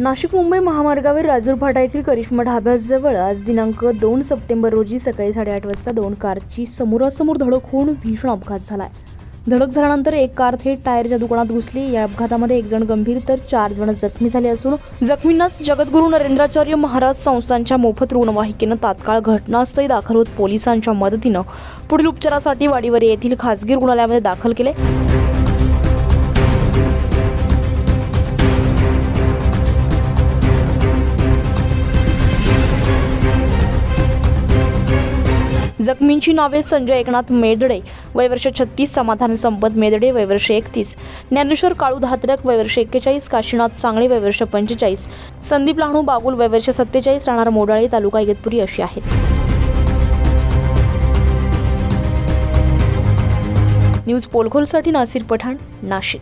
नाशिक मुंबई महामार्गावर राजूर फाटा येथील करिश्मा ढाब्याजवळ आज दिनांक 2 सप्टेंबर रोजी सकाळी 8:30 वाजता दोन कारची समोरासमोर धडक होऊन भीषण अपघात झालाय। धडक झाल्यानंतर एक कार थेट टायरच्या दुकानात घुसली। या अपघातामध्ये एक जण गंभीर तर 4 जण जखमी झाले असून जखमींना जगद्गुरू नरेंद्राचार्य महाराज संस्थानच्या मोफत रुग्णवाहिकेने तात्काळ घटनास्थळी दाखल होत पोलिसांच्या मदतीने पुढील उपचारासाठी वाडीवरे येथील खासगी रुग्णालयामध्ये दाखल केले। जखमींची नावे संजय एकनाथ मेदडे वय वर्ष 36, समाधान संपत मेदडे वय वर्ष 31, ज्ञानेश्वर काळू धात्रक वय वर्ष 41, काशीनाथ सांगळे वय वर्ष 45, संदीप लहाणू बागुल वय वर्ष 47 राहणार मोडाळे तालुका इगतपुरी अशी आहेत। न्यूज पोलखोलसाठी नासिर पठाण, नाशिक।